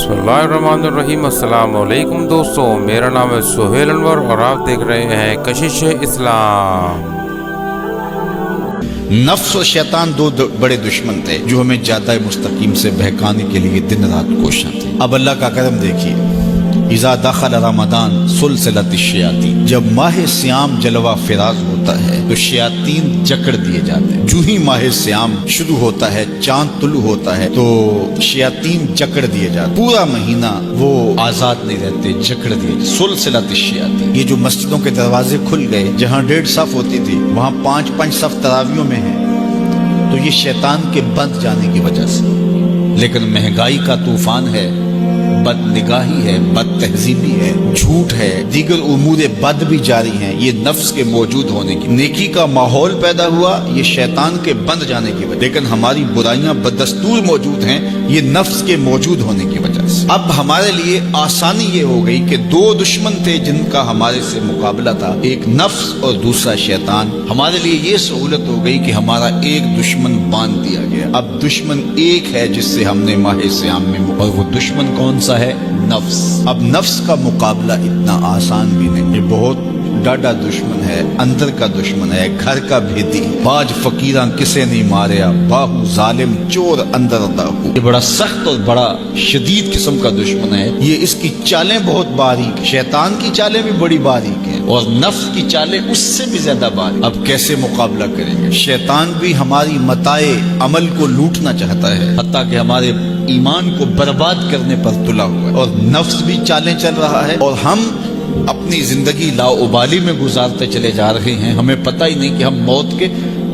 बिस्मिल्लाहिर्रहमानिर्रहीम। अस्सलाम वालेकुम दोस्तों, मेरा नाम है सुहेल अनवर और आप देख रहे हैं कशिश इस्लाम। नफ्स और शैतान दो बड़े दुश्मन थे जो हमें जादा मुस्तकीम से बहकाने के लिए दिन रात कोशिश थे। अब अल्लाह का करम देखिए, इज़ा दखल रमदान सुलसिलत शयातीन, जब माह सियाम जलवा फिराज होता है तो शयातीन जकड़ दिए जाते हैं। जो ही माह सियाम शुरू होता है, चांद तुलू होता है तो शयातीन जकड़ दिए जाते। पूरा महीना वो आजाद नहीं रहते, जकड़ दिए। सुलसिलत शयातीन, ये जो मस्जिदों के दरवाजे खुल गए, जहाँ 1.5 सफ होती थी वहाँ 5-5 सफ तरावियों में है, तो ये शैतान के बंद जाने की वजह से। लेकिन महंगाई का तूफान है, बदनिगाही है, बद तहजीबी है, झूठ है, दीगर उमूरे बद भी जारी हैं। ये नफ्स के मौजूद होने की, नेकी का माहौल पैदा हुआ, ये शैतान के बंद जाने की वजह। लेकिन हमारी बुराइयां बदस्तूर मौजूद हैं, ये नफ्स के मौजूद होने की वजह से। अब हमारे लिए आसानी ये हो गई कि 2 दुश्मन थे जिनका हमारे से मुकाबला था, एक नफ्स और दूसरा शैतान। हमारे लिए ये सहूलत हो गई कि हमारा एक दुश्मन बांध दिया गया। अब दुश्मन एक है जिससे हमने माह सियाम में, और वो दुश्मन कौन सा है? नफ्स। अब नफ्स का मुकाबला इतना आसान भी नहीं, ये बहुत डाडा दुश्मन है, अंदर का दुश्मन है, घर का भेदी। बाज फकीरा किसे नहीं मारिया, बाहू जालिम चोर अंदर दाहू। ये बड़ा सख्त और बड़ा शदीद किस्म का दुश्मन है। ये इसकी चालें बहुत बारीक, शैतान की चालें भी बड़ी बारीक हैं और नफ्स की चालें उससे भी ज्यादा बारीक। अब कैसे मुकाबला करेंगे? शैतान भी हमारी मताए अमल को लूटना चाहता है, हत्ता कि हमारे ईमान को बर्बाद करने पर तुला हुआ है, और नफ्स भी चालें चल रहा है, और हम अपनी जिंदगी लाउबाली में गुजारते चले जा रहे हैं। हमें पता ही नहीं कि हम मौत के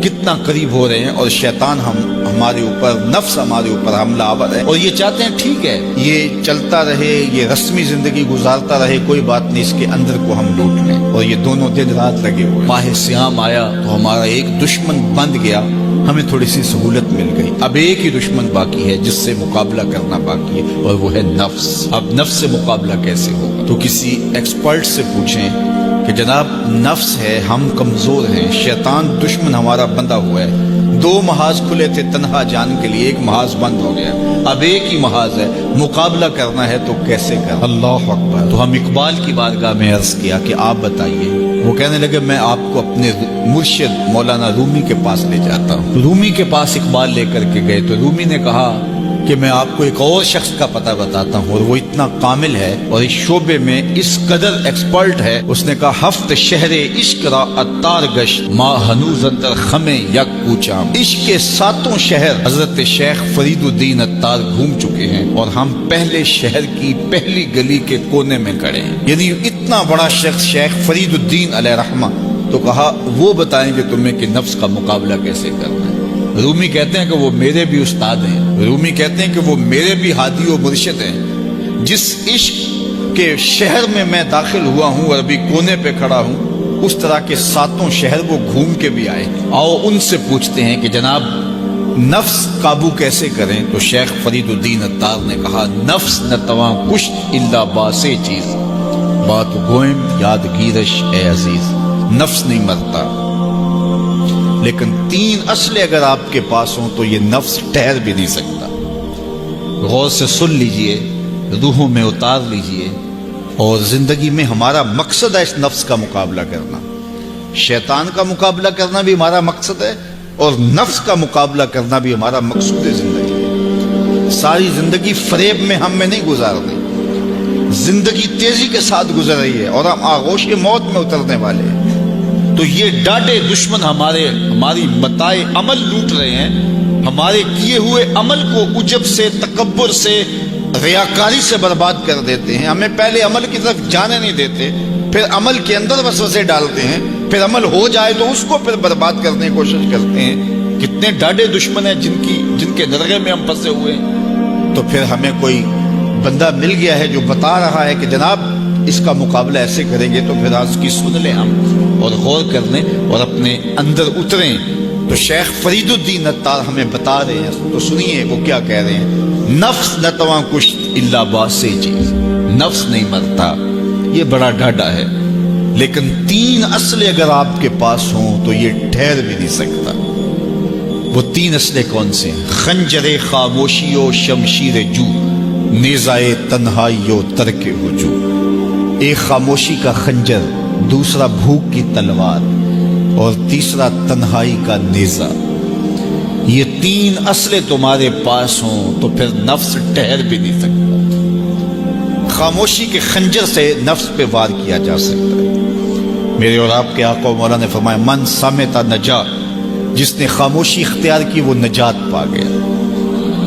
कितना करीब हो रहे हैं, और शैतान हमारे ऊपर, नफ्स हमारे ऊपर हमलावर है, और ये चाहते हैं ठीक है ये चलता रहे, ये रस्मी जिंदगी गुजारता रहे, कोई बात नहीं, इसके अंदर को हम लूट लें। और ये दोनों दिन रात लगे हुए। माह सियाम आया तो हमारा एक दुश्मन बंद गया, हमें थोड़ी सी सहूलत मिल गई। अब एक ही दुश्मन बाकी है जिससे मुकाबला करना बाकी है, और वो है नफ्स। अब नफ्स से मुकाबला कैसे होगा? तो किसी एक्सपर्ट से पूछें कि जनाब नफ्स है, हम कमजोर हैं, शैतान दुश्मन हमारा बंधा हुआ है। 2 महाज खुले थे तन्हा जान के लिए, एक महाज बंद हो गया, अब एक ही महाज है, मुकाबला करना है तो कैसे कर? अल्लाह अकबर। तो हम इकबाल की बारगाह में अर्ज किया कि आप बताइए। वो कहने लगे मैं आपको अपने मुर्शिद मौलाना रूमी के पास ले जाता हूँ। रूमी के पास इकबाल लेकर के गए तो रूमी ने कहा कि मैं आपको एक और शख्स का पता बताता हूँ, और वो इतना कामिल है और इस शोबे में इस कदर एक्सपर्ट है। उसने कहा हफ्त शहरे इश्क रा अत्तार गश माँ हनूज अंदर खमे यक पूछा। इश्क के 7 शहर हजरत शेख फरीदुद्दीन अत्तार घूम चुके हैं, और हम पहले शहर की पहली गली के कोने में खड़े हैं। यानी इतना बड़ा शख्स शेख फरीदुद्दीन अलैहि रहमा। तो कहा वो बताएंगे तुम्हें कि नफ्स का मुकाबला कैसे करना है। रूमी कहते हैं कि वो मेरे भी उस्ताद हैं, रूमी कहते हैं कि वो मेरे भी हादी और मुर्शिद हैं। जिस इश्क के शहर में मैं दाखिल हुआ हूँ और अभी कोने पे खड़ा हूँ, उस तरह के 7 शहर वो घूम के भी आए। आओ उनसे पूछते हैं कि जनाब नफ्स काबू कैसे करें? तो शेख फरीदुद्दीन अत्तार ने कहा नफ्स न तवा कुछ इल्ला बासे चीज बात गोइम यादगीरश ए अजीज। नफ्स नहीं मरता, लेकिन 3 असले अगर आपके पास हो तो ये नफ्स ठहर भी नहीं सकता। गौर से सुन लीजिए, रूहों में उतार लीजिए, और जिंदगी में हमारा मकसद है इस नफ्स का मुकाबला करना। शैतान का मुकाबला करना भी हमारा मकसद है, और नफ्स का मुकाबला करना भी हमारा मकसूद है जिंदगी। सारी जिंदगी फरेब में हम में नहीं गुजारनी, जिंदगी तेजी के साथ गुजर रही है और हम आगोश मौत में उतरने वाले हैं। तो ये डाडे दुश्मन हमारी मताए अमल लूट रहे हैं, हमारे किए हुए अमल को उजब से, तकब्बुर से, रियाकारी से बर्बाद कर देते हैं। हमें पहले अमल की तरफ जाने नहीं देते, फिर अमल के अंदर वसवसे डालते हैं, फिर अमल हो जाए तो उसको फिर बर्बाद करने की कोशिश करते हैं। कितने डाडे दुश्मन हैं जिनके नरगे में हम फंसे हुए हैं। तो फिर हमें कोई बंदा मिल गया है जो बता रहा है कि जनाब इसका मुकाबला ऐसे करेंगे, तो फिर आज की सुन लें हम और गौर कर लें और अपने अंदर उतरें। तो शेख फरीदुद्दीन अत्तार हमें बता रहे हैं, तो सुनिए वो क्या कह रहे हैं। नफ्स न तवा कुछ इल्ला बासे चीज, नफ्स नहीं मरता, ये बड़ा डाडा है, लेकिन 3 असले अगर आपके पास हों तो ये ठहर भी नहीं सकता। वो 3 असले कौन से हैं? खंजरे खामोशी और शमशीर जू, نیزائے تنہائی و ترک ہجوم، ایک خاموشی کا خنجر، دوسرا بھوک کی تلوار اور تیسرا تنہائی کا نیزہ، یہ تین اصلیں تمہارے پاس ہوں تو پھر نفس ٹھہر بھی نہیں سکتا۔ خاموشی کے خنجر سے نفس پہ وار کیا جا سکتا ہے۔ میرے اور آپ کے آقا و مولا نے فرمایا من صامت نجا، جس نے خاموشی اختیار کی وہ نجات پا گیا۔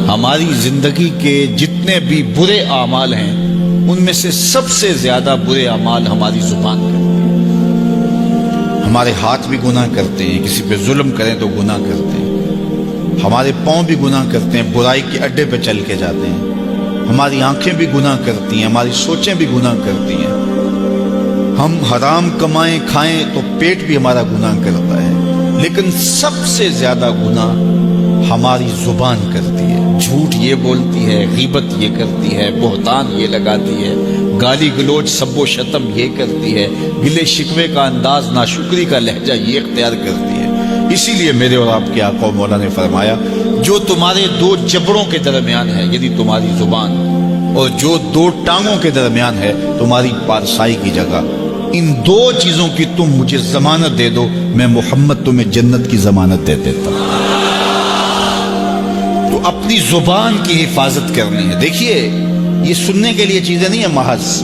ہماری زندگی کے جتنے بھی برے اعمال ہیں ان میں سے سب سے زیادہ برے اعمال ہماری زبان کرتی ہے۔ ہمارے ہاتھ بھی گناہ کرتے ہیں، کسی پہ ظلم کریں تو گناہ کرتے ہیں، ہمارے پاؤں بھی گناہ کرتے ہیں، برائی کے اڈے پہ چل کے جاتے ہیں، ہماری آنکھیں بھی گناہ کرتی ہیں، ہماری سوچیں بھی گناہ کرتی ہیں، ہم حرام کمائیں کھائیں تو پیٹ بھی ہمارا گناہ کرتا ہے، لیکن سب سے زیادہ گناہ ہماری زبان کرتی ہے۔ جھوٹ یہ بولتی ہے، غیبت یہ کرتی ہے، بہتان یہ لگاتی ہے، گالی گلوچ سب و شتم یہ کرتی ہے، گلے شکوے کا انداز، ناشکری کا لہجہ یہ اختیار کرتی ہے۔ اسی لیے میرے اور آپ کے آقا و مولا نے فرمایا جو تمہارے دو جبڑوں کے درمیان ہے یعنی تمہاری زبان، اور جو دو ٹانگوں کے درمیان ہے تمہاری پارسائی کی جگہ، ان دو چیزوں کی تم مجھے ضمانت دے دو، میں محمد تمہیں جنت کی ضمانت دے دیتا ہوں۔ تو اپنی زبان کی حفاظت کرنی ہے۔ دیکھیے یہ سننے کے لیے چیزیں نہیں ہیں محض،